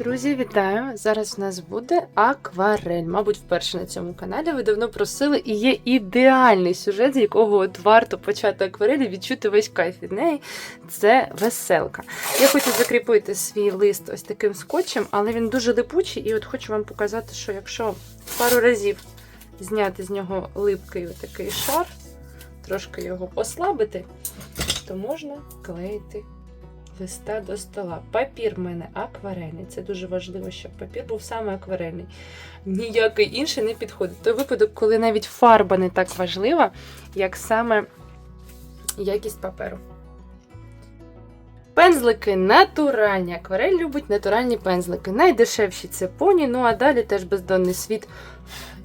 Друзі, вітаю! Зараз у нас буде акварель. Мабуть, вперше на цьому каналі. Ви давно просили, і є ідеальний сюжет, з якого от варто почати акварель і відчути весь кайф від неї. Це веселка. Я хочу закріпити свій лист ось таким скотчем, але він дуже липучий, і от хочу вам показати, що якщо пару разів зняти з нього липкий отакий шар, трошки його послабити, то можна клеїти листа до стола. Папір в мене акварельний. Це дуже важливо, щоб папір був саме акварельний. Ніякий інший не підходить. Той випадок, коли навіть фарба не так важлива, як саме якість паперу. Пензлики натуральні. Акварель любить натуральні пензлики. Найдешевші це поні, ну а далі теж бездонний світ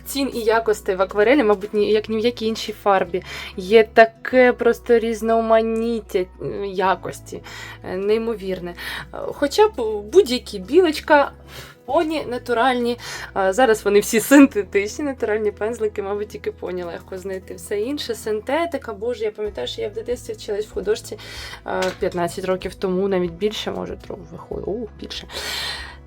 цін і якостей в акварелі, мабуть, як ні в якій іншій фарбі. Є таке просто різноманіття якості, неймовірне. Хоча б будь-які білочка, поні натуральні. Зараз вони всі синтетичні, натуральні пензлики, мабуть, тільки поні легко знайти. Все інше синтетика, боже, я пам'ятаю, що я в дитинстві вчилась в художці 15 років тому, навіть більше, може, трохи виходить, більше.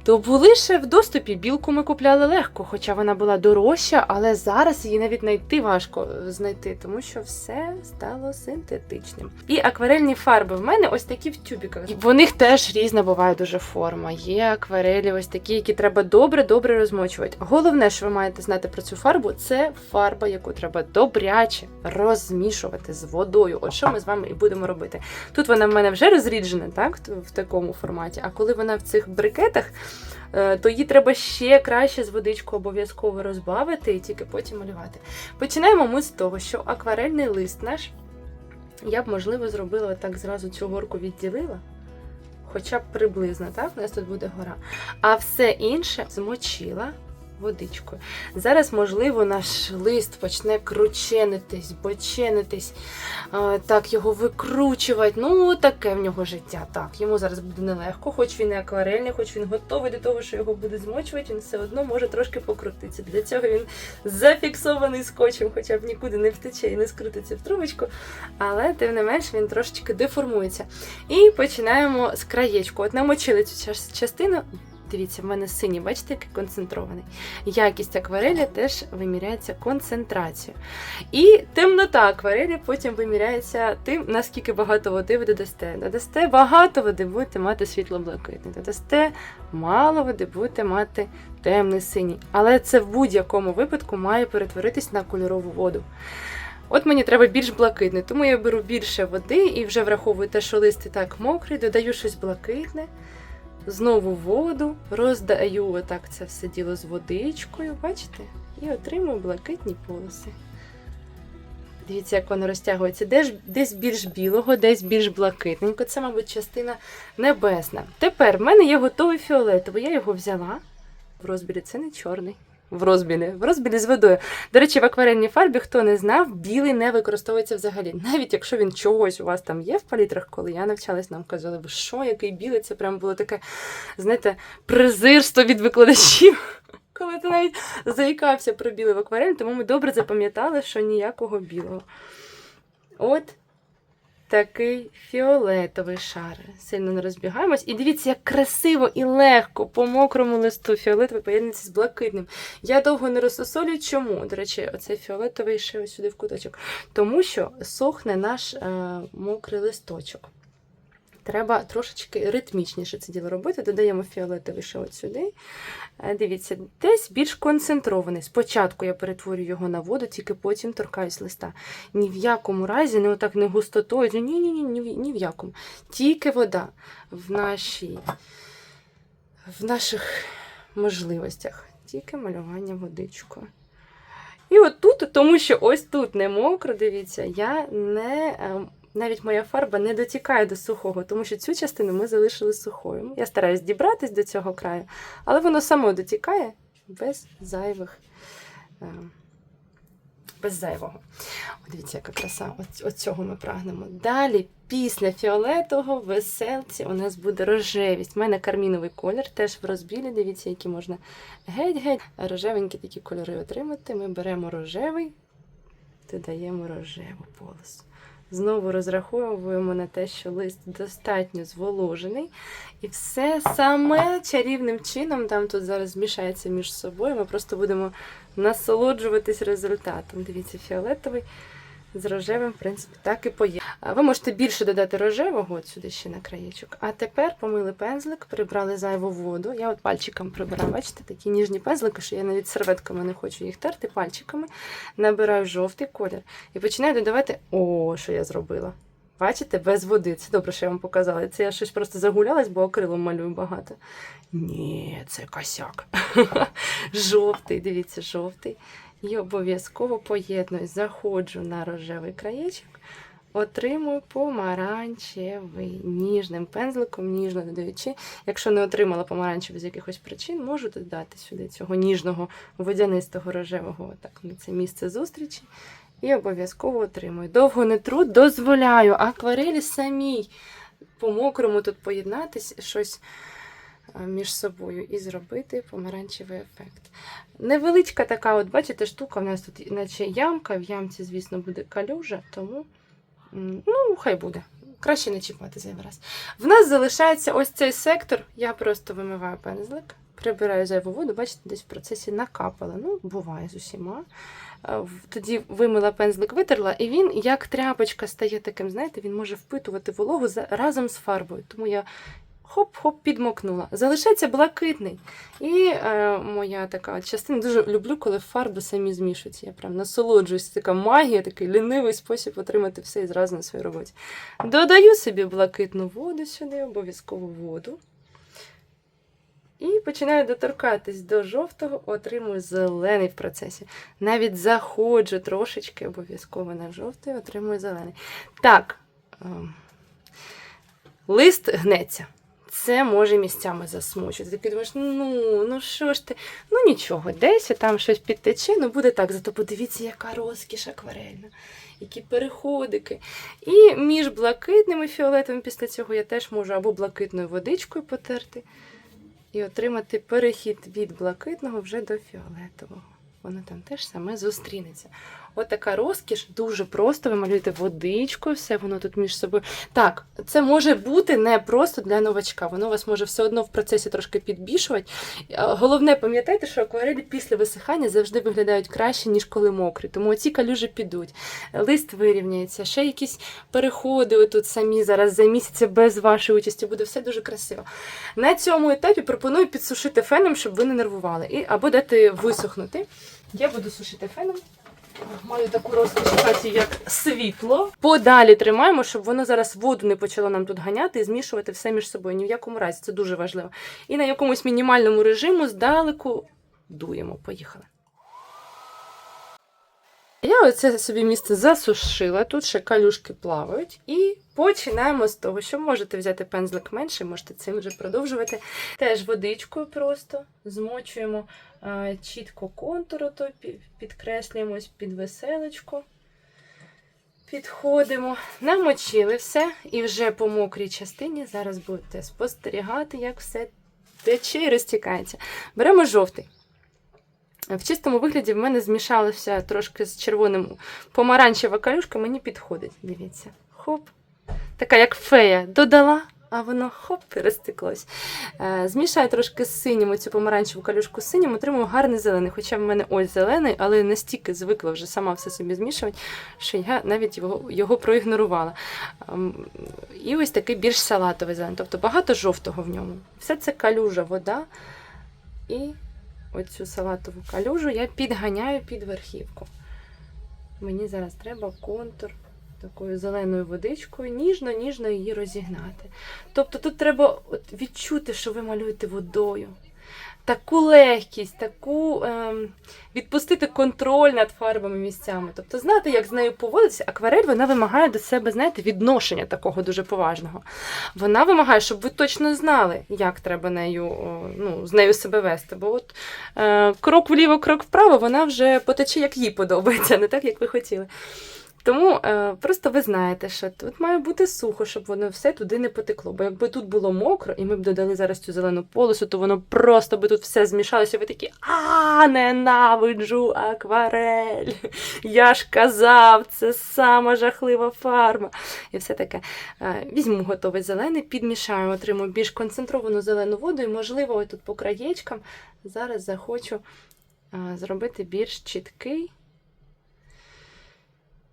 То були ще в доступі, білку ми купляли легко, хоча вона була дорожча, але зараз її навіть знайти важко знайти, тому що все стало синтетичним. І акварельні фарби в мене ось такі в тюбіках. І в них теж різна буває дуже форма. Є акварелі ось такі, які треба добре-добре розмочувати. Головне, що ви маєте знати про цю фарбу, це фарба, яку треба добряче розмішувати з водою. От що ми з вами і будемо робити. Тут вона в мене вже розріджена, так, в такому форматі, а коли вона в цих брикетах, то її треба ще краще з водичкою обов'язково розбавити і тільки потім малювати. Починаємо ми з того, що акварельний лист наш, я б, можливо, зробила отак зразу цю горку відділила, хоча б приблизно, так, у нас тут буде гора. А все інше змочила водичкою. Зараз, можливо, наш лист почне крученитись, боченитись, так, його викручувати. Ну, таке в нього життя. Так, йому зараз буде нелегко, хоч він і акварельний, хоч він готовий до того, що його буде змочувати, він все одно може трошки покрутитися. Для цього він зафіксований скотчем, хоча б нікуди не втече і не скрутиться в трубочку, але, тим не менш, він трошечки деформується. І починаємо з краєчку. От намочили цю частину. Дивіться, в мене синій, бачите, який концентрований. Якість акварелі теж виміряється концентрацією. І темнота акварелі потім виміряється тим, наскільки багато води ви додасте. Додасте багато води, будете мати світло-блакитний. Додасте мало води, будете мати темний синій. Але це в будь-якому випадку має перетворитись на кольорову воду. От мені треба більш блакитний, тому я беру більше води і вже враховую те, що лист і так мокрий, додаю щось блакитне. Знову воду, роздаю отак це все діло з водичкою, бачите? І отримую блакитні полоси. Дивіться, як воно розтягується. Десь більш білого, десь більш блакитненько. Це, мабуть, частина небесна. Тепер в мене є готовий фіолетовий. Я його взяла. В розбілі це не чорний. В розбілі з водою. До речі, в акварельній фарбі, хто не знав, білий не використовується взагалі. Навіть якщо він чогось у вас там є в палітрах, коли я навчалась, нам казали, ви що, який білий, це прям було таке, знаєте, презирство від викладачів, коли ти навіть заїкався про білий в акварелі, тому ми добре запам'ятали, що ніякого білого. От такий фіолетовий шар. Сильно не розбігаємось. І дивіться, як красиво і легко по мокрому листу фіолетовий поєднується з блакитним. Я довго не розсосолюю. Чому? До речі, оцей фіолетовий ще ось сюди в куточок. Тому що сохне наш мокрий листочок. Треба трошечки ритмічніше це діло робити. Додаємо фіолетовий ще от сюди. Дивіться, десь більш концентрований. Спочатку я перетворю його на воду, тільки потім торкаюсь листа. Ні в якому разі, не отак, не густотою. Ні в якому. Тільки вода в наших можливостях. Тільки малювання водичкою. І от тут, тому що ось тут не мокро, дивіться, навіть моя фарба не дотікає до сухого, тому що цю частину ми залишили сухою. Я стараюсь дібратись до цього краю, але воно само дотікає без зайвого. О, дивіться, яка краса. От цього ми прагнемо. Далі, після фіолетового, веселці у нас буде рожевість. У мене карміновий колір, теж в розбілі. Дивіться, які можна геть-геть рожевенькі такі кольори отримати. Ми беремо рожевий, додаємо рожеву полосу. Знову розраховуємо на те, що лист достатньо зволожений. І все саме чарівним чином, там тут зараз змішається між собою, ми просто будемо насолоджуватись результатом. Дивіться, фіолетовий з рожевим, в принципі, так і поєднує. Ви можете більше додати рожевого, от сюди ще на краєчок. А тепер помили пензлик, прибрали зайву воду. Я от пальчиком прибираю, бачите, такі ніжні пензлики, що я навіть серветками не хочу їх терти, пальчиками. Набираю жовтий колір і починаю додавати, що я зробила. Бачите, без води. Це добре, що я вам показала. Це я щось просто загулялась, бо акрилом малюю багато. Ні, це косяк. Жовтий, дивіться, жовтий. І обов'язково поєдную, заходжу на рожевий краєчок, отримую помаранчевий ніжним пензликом, ніжно додаючи. Якщо не отримала помаранчевий з якихось причин, можу додати сюди цього ніжного водянистого рожевого, так, на це місце зустрічі. І обов'язково отримую. Довго не тру, дозволяю акварелі самій по-мокрому тут поєднатись, щось між собою і зробити помаранчевий ефект. Невеличка така, от бачите, штука, у нас тут наче ямка, в ямці, звісно, буде калюжа, тому, хай буде. Краще не чіпати зайвий раз. В нас залишається ось цей сектор, я просто вимиваю пензлик, прибираю зайву воду, бачите, десь в процесі накапала. Буває з усіма. Тоді вимила пензлик, витерла, і він, як тряпочка, стає таким, знаєте, він може впитувати вологу разом з фарбою. Тому я хоп-хоп підмокнула. Залишається блакитний. І моя така частина, дуже люблю, коли фарби самі змішуються. Я прям насолоджуюсь, така магія, такий лінивий спосіб отримати все і зразу на своїй роботі. Додаю собі блакитну воду сюди, обов'язково воду. І починаю доторкатись до жовтого, отримую зелений в процесі. Навіть заходжу трошечки обов'язково на жовтий, отримую зелений. Так, лист гнеться. Це може місцями засмучити. Ти думаєш, що ж ти? Нічого, десь там щось підтече, буде так. Зато подивіться, яка розкіш акварельна, які переходики. І між блакитним і фіолетовим після цього я теж можу або блакитною водичкою потерти, і отримати перехід від блакитного вже до фіолетового. Воно там теж саме зустрінеться. От така розкіш, дуже просто, ви малюєте водичкою, все воно тут між собою. Так, це може бути не просто для новачка, воно вас може все одно в процесі трошки підбільшувати. Головне, пам'ятайте, що акварелі після висихання завжди виглядають краще, ніж коли мокрі, тому оці калюжі підуть. Лист вирівняється, ще якісь переходи отут самі зараз за місяць без вашої участі, буде все дуже красиво. На цьому етапі пропоную підсушити феном, щоб ви не нервували, або дати висохнути. Я буду сушити феном. Маю таку розкошацію, як світло. Подалі тримаємо, щоб воно зараз воду не почало нам тут ганяти і змішувати все між собою. Ні в якому разі, це дуже важливо. І на якомусь мінімальному режиму здалеку дуємо. Поїхали. Я оце собі місце засушила, тут ще калюшки плавають. І починаємо з того, що можете взяти пензлик менше, можете цим вже продовжувати. Теж водичкою просто змочуємо чітко контур, підкреслюємось під веселочку. Підходимо, намочили все і вже по мокрій частині зараз будете спостерігати, як все тече і розтікається. Беремо жовтий. В чистому вигляді в мене змішалося трошки з червоним помаранчева калюшка, мені підходить, дивіться. Хоп. Така як фея додала, а воно хоп, і розтеклось. Змішаю трошки з синім, оцю помаранчеву калюшку з синім, отримую гарний зелений. Хоча в мене ось зелений, але настільки звикла вже сама все собі змішувати, що я навіть його проігнорувала. І ось такий більш салатовий зелений, тобто багато жовтого в ньому. Все це калюжа, вода і оцю салатову калюжу я підганяю під верхівку. Мені зараз треба контур такою зеленою водичкою, ніжно-ніжно її розігнати. Тобто тут треба відчути, що ви малюєте водою. Таку легкість, відпустити контроль над фарбами місцями. Тобто знати, як з нею поводитися. Акварель, вона вимагає до себе, знаєте, відношення такого дуже поважного. Вона вимагає, щоб ви точно знали, як треба з нею себе вести. Бо крок вліво, крок вправо, вона вже потече, як їй подобається, не так, як ви хотіли. Тому просто ви знаєте, що тут має бути сухо, щоб воно все туди не потекло. Бо якби тут було мокро, і ми б додали зараз цю зелену полосу, то воно просто би тут все змішалося, і ви такі: ненавиджу акварель! Я ж казав, це сама жахлива фарба. І все таке. Візьму готовий зелений, підмішаю, отримую більш концентровану зелену воду, і, можливо, ось тут по краєчкам зараз захочу зробити більш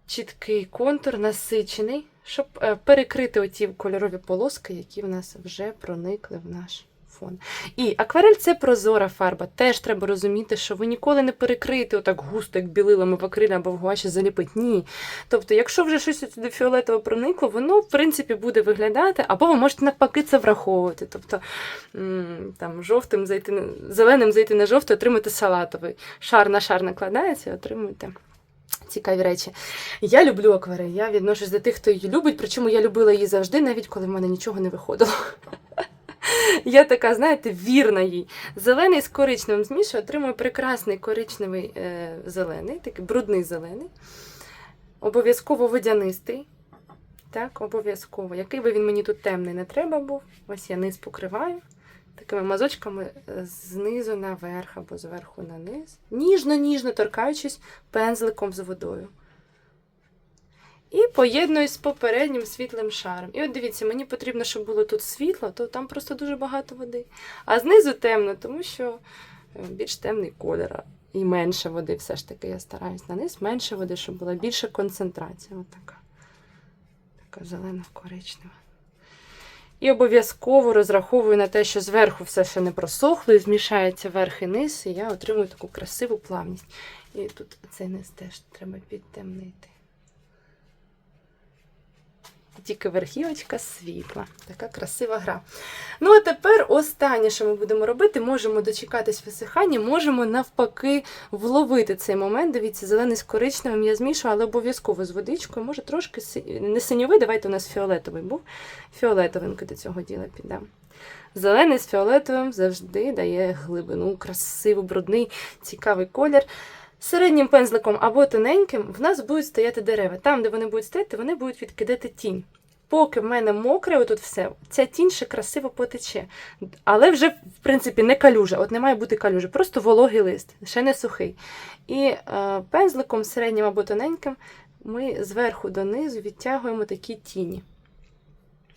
чіткий контур, насичений, щоб перекрити оті кольорові полоски, які в нас вже проникли в наш фон. І акварель – це прозора фарба. Теж треба розуміти, що ви ніколи не перекриєте отак густо, як білилами в акрилі або в гуаші заліпить. Ні. Тобто, якщо вже щось сюди фіолетово проникло, воно, в принципі, буде виглядати, або ви можете навпаки це враховувати. Тобто, там, зеленим зайти на жовтий, отримати салатовий. Шар на шар накладається і отримуєте цікаві речі. Я люблю акварель, я відношусь до тих, хто її любить, причому я любила її завжди, навіть коли в мене нічого не виходило. Я така, знаєте, вірна їй. Зелений з коричневим змішую, отримую прекрасний коричневий зелений, такий брудний зелений. Обов'язково водянистий. Так, обов'язково. Який би він мені тут темний не треба був. Ось я низ покриваю. Такими мазочками знизу наверх або зверху на низ. Ніжно-ніжно торкаючись пензликом з водою. І поєднуюсь з попереднім світлим шаром. І от дивіться, мені потрібно, щоб було тут світло, то там просто дуже багато води. А знизу темно, тому що більш темний кольор. І менше води все ж таки я стараюсь на низ. Менше води, щоб була більша концентрація. Ось така. Така зелено-коричнева. І обов'язково розраховую на те, що зверху все ще не просохло, і змішається верх і низ, і я отримую таку красиву плавність. І тут цей низ теж треба підтемнити. Тільки верхівочка світла. Така красива гра. Ну, а тепер останнє, що ми будемо робити, можемо дочекатись висихання, можемо навпаки вловити цей момент. Дивіться, зелений з коричневим я змішую, але обов'язково з водичкою. Може трошки, не синьовий, давайте у нас фіолетовий був. Фіолетовинки до цього діла піддам. Зелений з фіолетовим завжди дає глибину, красивий, брудний, цікавий колір. Середнім пензликом або тоненьким в нас будуть стояти дерева. Там, де вони будуть стояти, вони будуть відкидати тінь. Поки в мене мокре, отут все, ця тінь ще красиво потече. Але вже, в принципі, не калюжа. От не має бути калюжа, просто вологий лист, ще не сухий. І пензликом середнім або тоненьким ми зверху донизу відтягуємо такі тіні.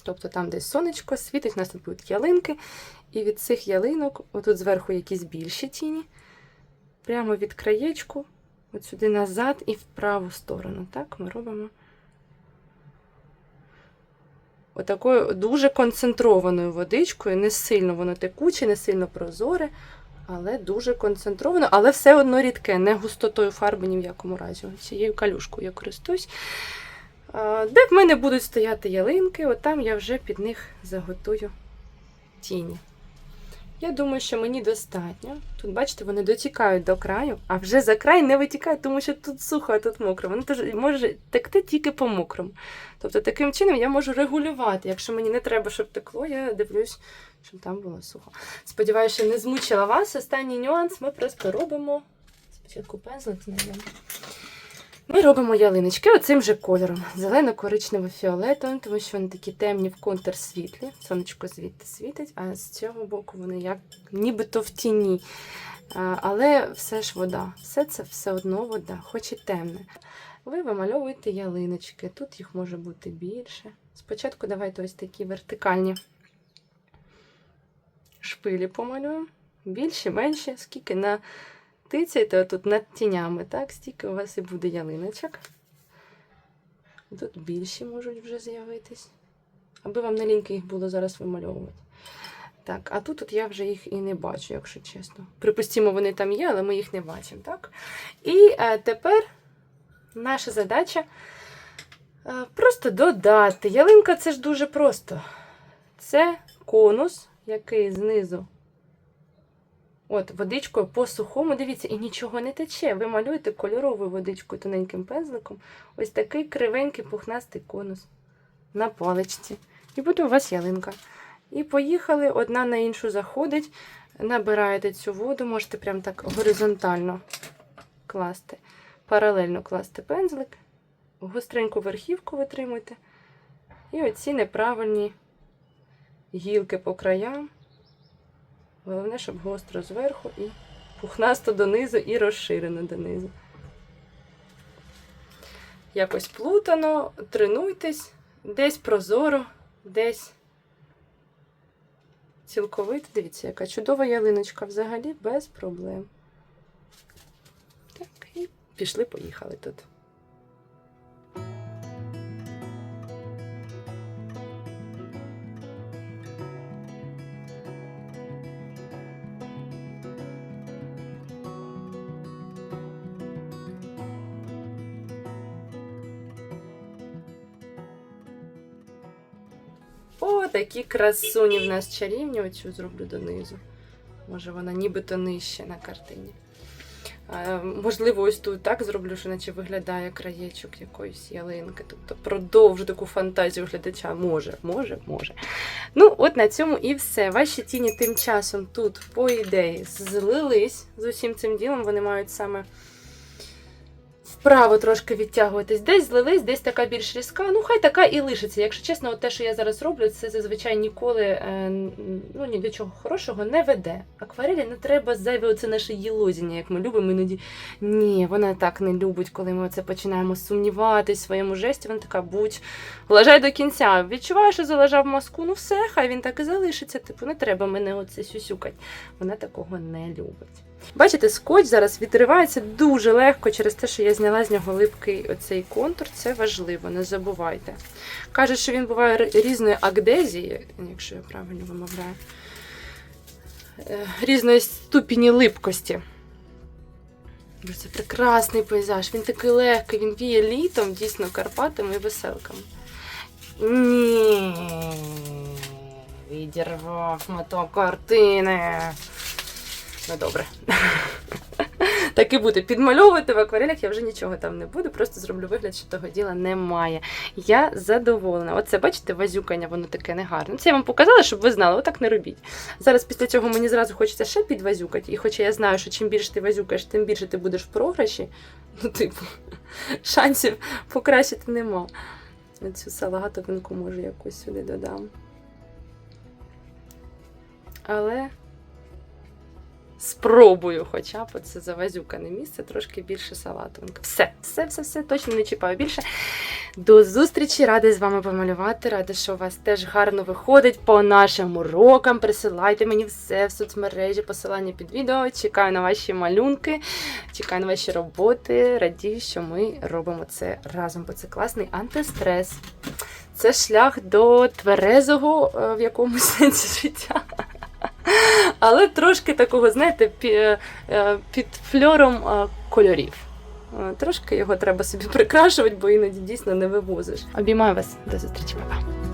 Тобто там десь сонечко світить, у нас тут будуть ялинки. І від цих ялинок, отут зверху якісь більші тіні. Прямо від краєчку, от сюди назад і в праву сторону. Так, ми робимо отакою дуже концентрованою водичкою. Не сильно воно текуче, не сильно прозоре, але дуже концентровано, але все одно рідке, не густотою фарби ні в якому разі. Цією калюшкою я користуюсь. Де в мене будуть стояти ялинки, от там я вже під них заготую тіні. Я думаю, що мені достатньо. Тут, бачите, вони дотікають до краю, а вже за край не витікають, тому що тут сухо, а тут мокро. Воно може текти тільки по мокрому. Тобто таким чином я можу регулювати. Якщо мені не треба, щоб текло, я дивлюсь, щоб там було сухо. Сподіваюся, що не змучила вас. Останній нюанс ми просто робимо. Спочатку пензлик знайдемо. Ми робимо ялиночки оцим же кольором. Зелено-коричнево-фіолетовим, тому що вони такі темні в контур світлі. Сонечко звідти світить, а з цього боку вони як нібито в тіні. Але все ж вода. Все це все одно вода, хоч і темне. Ви вимальовуєте ялиночки. Тут їх може бути більше. Спочатку давайте ось такі вертикальні шпилі помалюємо. Більші, менші, скільки на... Тицяйте отут над тінями, так, стільки у вас і буде ялиночок. Тут більші можуть вже з'явитись. Аби вам не ліньки їх було зараз вимальовувати. Так, а тут я вже їх і не бачу, якщо чесно. Припустімо, вони там є, але ми їх не бачимо, так? І тепер наша задача просто додати. Ялинка – це ж дуже просто. Це конус, який знизу от, водичкою по сухому, дивіться, і нічого не тече. Ви малюєте кольоровою водичкою тоненьким пензликом. Ось такий кривенький пухнастий конус на паличці. І буде у вас ялинка. І поїхали, одна на іншу заходить, набираєте цю воду, можете прям так горизонтально класти, паралельно класти пензлик. гостреньку верхівку витримуйте. І оці неправильні гілки по краям. Головне, щоб гостро зверху і пухнасто донизу і розширено донизу. Якось плутано, тренуйтесь, десь прозоро, десь цілковито. Дивіться, яка чудова ялиночка взагалі без проблем. Так, і пішли-поїхали тут. О, такі красуні в нас чарівні. Оцю зроблю донизу. Може вона нібито нижче на картині. Можливо, ось тут так зроблю, що наче виглядає краєчок якоїсь ялинки. Тобто продовжу таку фантазію глядача. Може. Ну, от на цьому і все. Ваші тіні тим часом тут, по ідеї, злились з усім цим ділом. Вони мають саме вправо трошки відтягуватись. Десь злились, десь така більш різка. Ну, хай така і лишиться. Якщо чесно, от те, що я зараз роблю, це зазвичай ніколи ні до чого хорошого не веде. Акварелі не треба зайве оце наше єлозіння, як ми любимо іноді. Ні, вона так не любить, коли ми оце починаємо сумніватись в своєму жесті. Вона така, будь, лежай до кінця. Відчуваю, що залежав мазку, ну все, хай він так і залишиться. Типу, не треба мене оце сюсюкать. Вона такого не любить. Бачите, скотч зараз відривається дуже легко через те, що я зняла з нього липкий оцей контур. Це важливо, не забувайте. Кажуть, що він буває різної агдезії, якщо я правильно вимовляю, різної ступені липкості. Це прекрасний пейзаж, він такий легкий, він віє літом, дійсно, Карпатами і веселками. Ні, відірвав моток картини. Ну, добре. Так і буде. Підмальовувати в акварелях я вже нічого там не буду, просто зроблю вигляд, що того діла немає. Я задоволена. Оце, бачите, вазюкання, воно таке негарне. Це я вам показала, щоб ви знали, отак не робіть. Зараз після цього мені зразу хочеться ще підвазюкати, і хоча я знаю, що чим більше ти вазюкаєш, тим більше ти будеш в програші, ну, типу, шансів покращити нема. Оцю салатовинку, може, якусь сюди додам. Але спробую хоча б це завазюкане місце, трошки більше салатовинка. Все, точно не чіпаю більше. До зустрічі, рада з вами помалювати, рада, що у вас теж гарно виходить по нашим урокам. Присилайте мені все в соцмережі, посилання під відео. Чекаю на ваші малюнки, чекаю на ваші роботи. Радію, що ми робимо це разом, бо це класний антистрес. Це шлях до тверезого в якомусь сенсі життя. Але трошки такого, знаєте, під фльором кольорів. Трошки його треба собі прикрашувати, бо іноді дійсно не вивозиш. Обіймаю вас. До зустрічі, па-па.